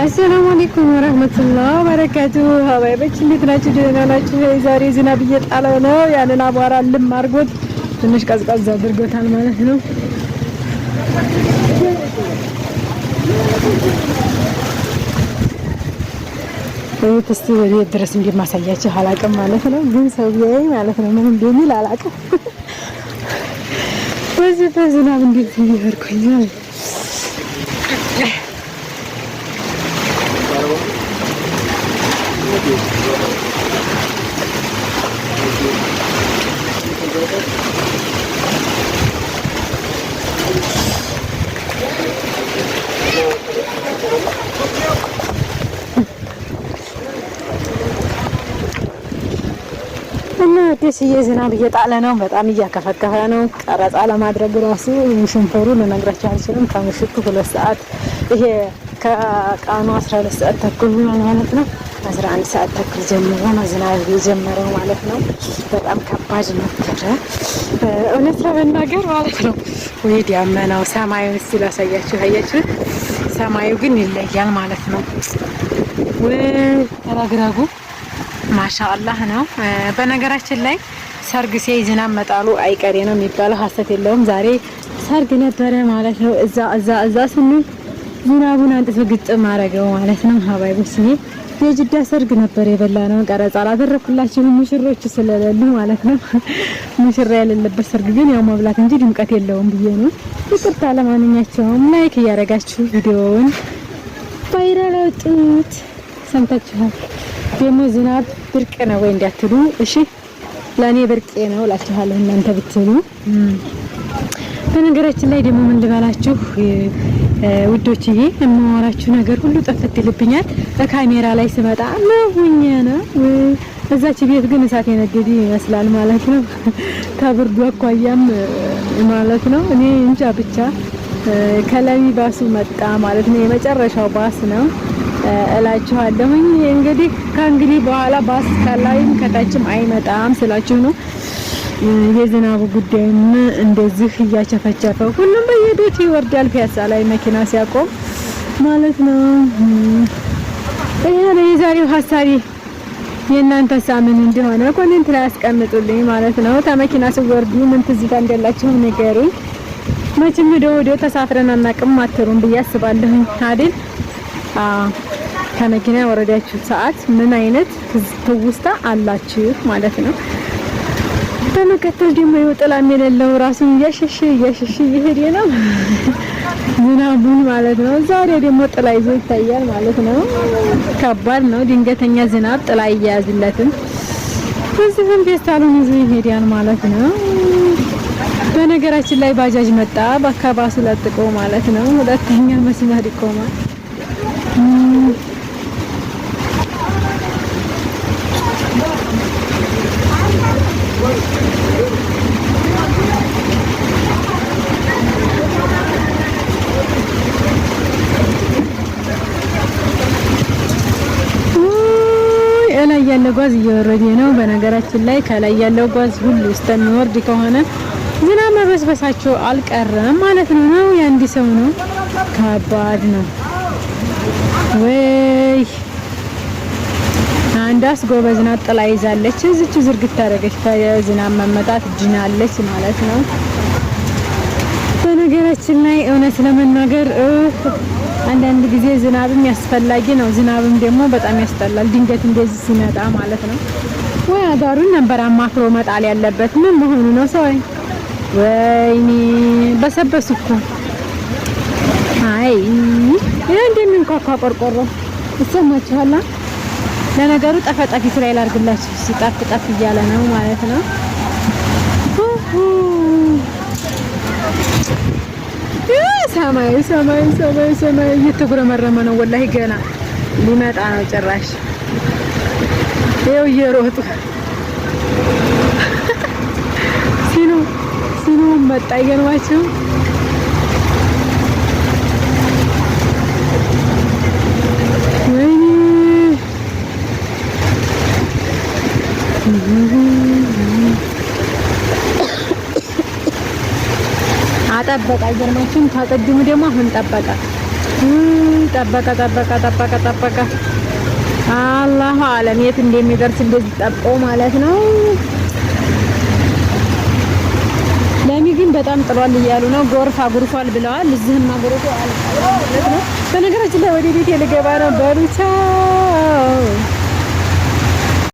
አሰላሙ አለይኩም ወራህመቱላሂ ወበረካቱሁ። ሀባይቦች እንዴት ናችሁ? ደህና ናችሁ? ዛሬ ዝናብ እየጣለ ነው። ያንን አቧራ ልም አድርጎት ትንሽ ቀዝቀዝ አድርጎታል ማለት ነው። እስቲ ወዲህ ድረስ እንደማሳያችሁ አላውቅም ማለት ነው። ግን ሰውዬ ማለት ነው ምን እንደሚል አላውቅም። በዚህ በዝናብ እንዴት እየሄድኩኝ ነው። እና ደስዬ ዝናብ እየጣለ ነው። በጣም እያከፈከፈ ነው። ቀረጻ ለማድረግ ራሱ ሽንፈሩ ልነግራችሁ አልችልም። ከምሽቱ 2 ሰዓት ይሄ ከቀኑ 12 ሰዓት ተኩል ነው ማለት ነው። 11 ሰዓት ተኩል ጀምሮ ነው ዝናብ የጀመረው ማለት ነው። በጣም ከባድ ነበረ እውነት ለመናገር ማለት ነው። ወይ ዳመናው ሰማዩን እስቲ ላሳያችሁ። አያችሁ ሰማዩ ግን ይለያል ማለት ነው። ወይ ተራግራጉ ማሻአላህ ነው። በነገራችን ላይ ሰርግ ሲይ ዝናብ መጣሉ አይቀሬ ነው የሚባለው ሀሰት የለውም። ዛሬ ሰርግ ነበረ ማለት ነው። እዛ ስንል ዝናቡን አንጥቶ ግጥም አደረገው ማለት ነው። ሀባይቦች የጅዳ ሰርግ ነበር የበላ ነው። ቀረጻ አላደረኩላችሁም ሙሽሮች ስለሌሉ ማለት ነው። ሙሽራ የሌለበት ሰርግ ግን ያው መብላት እንጂ ድምቀት የለውም ብዬ ነው። ይቅርታ። ለማንኛቸውም ላይክ እያደረጋችሁ ቪዲዮውን ቫይራል አውጡት። ሰምታችኋል። ደግሞ ዝናብ ብርቅ ነው ወይ እንዳትሉ እሺ። ለኔ ብርቄ ነው እላችኋለሁ እናንተ ብትሉ። በነገራችን ላይ ደግሞ ምን ልበላችሁ ውዶችዬ፣ የማወራችሁ ነገር ሁሉ ጠፍት ይልብኛል። በካሜራ ላይ ስመጣ ነው ነው። እዛች ቤት ግን እሳት የነደደ ይመስላል ማለት ነው። ከብርዱ አኳያም ማለት ነው። እኔ እንጃ ብቻ ከለሚ ባሱ መጣ ማለት ነው። የመጨረሻው ባስ ነው እላችኋለሁኝ። እንግዲህ ከእንግዲህ በኋላ ባስ ከላይም ከታችም አይመጣም ስላችሁ ነው። የዝናቡ ጉዳይም እንደዚህ እያቸፈቸፈው ሁሉም በየቤቱ ይወርዳል። ፒያሳ ላይ መኪና ሲያቆም ማለት ነው። ይሄ ነው የዛሬው ሀሳቤ። የእናንተ ሳምን እንደሆነ ኮሜንት ላይ አስቀምጡልኝ ማለት ነው። ተመኪና ሲወርዱ ምን ትዝታ እንደላችሁ ንገሩኝ። መቼም ወደ ተሳፍረን አናውቅም አትሩም ብዬ አስባለሁኝ አይደል? ከመኪና ወረዳችሁ ሰዓት ምን አይነት ትውስታ አላችሁ ማለት ነው። በመከተል ደግሞ ይወጥላም የሌለው ራሱን እያሸሸ እየሄደ ነው ዝናቡን ማለት ነው። ዛሬ ደግሞ ጥላ ይዞ ይታያል ማለት ነው። ከባድ ነው። ድንገተኛ ዝናብ ጥላ እያያዝለትም በዚህም ፌስታሉን ይዞ ይሄዳል ማለት ነው። በነገራችን ላይ ባጃጅ መጣ በአካባሱ ለጥቆ ማለት ነው። ሁለተኛ መስመር ይቆማል። ላይ ያለው ጓዝ እየወረደ ነው። በነገራችን ላይ ከላይ ያለው ጓዝ ሁሉ እስከሚወርድ ከሆነ ዝናብ መበስበሳቸው አልቀረም ማለት ነው። የአንድ ሰው ነው። ከባድ ነው ወይ አንዳስ ጎበዝ ናት። ጥላ ይዛለች። እዚች ዝርግት ታደረገች ከዝናብ መመጣት ድናለች ማለት ነው። በነገራችን ላይ እውነት ለመናገር አንዳንድ ጊዜ ዝናብም ያስፈላጊ ነው። ዝናብም ደግሞ በጣም ያስጠላል። ድንገት እንደዚህ ሲመጣ ማለት ነው። ወይ አዳሩን ነበር አማክሮ መጣል ያለበት። ምን መሆኑ ነው ሰው? ወይኔ በሰበሱ እኮ። አይ ይሄ እንደሚንኳኳ ቆርቆሮ ይሰማችኋል? ለነገሩ ጠፈጠፊቱ ላይ ላርግላችሁ። ሲጣፍ ጠፍ እያለ ነው ማለት ነው። ሰማይ እየተጉረመረመ ነው። ወላሂ ገና ሊመጣ ነው ጭራሽ። ይኸው እየሮጡ ሲኑ መጣ። ይገርማችሁ ወይኔ አጠበቃ። ይገርማችሁ ከቅድሙ ደግሞ አሁን ጠበቃ። ጠበቀ አላሁ አለም የት እንደሚደርስ እንደዚህ ጠብቆ ማለት ነው። ለሚ ግን በጣም ጥሏል እያሉ ነው። ጎርፍ አጉርፏል ብለዋል። እዚህም አጉርፎ አልቃለት ነው። በነገራችን ላይ ወደ ቤቴ ልገባ ነው። በሉ ቻው።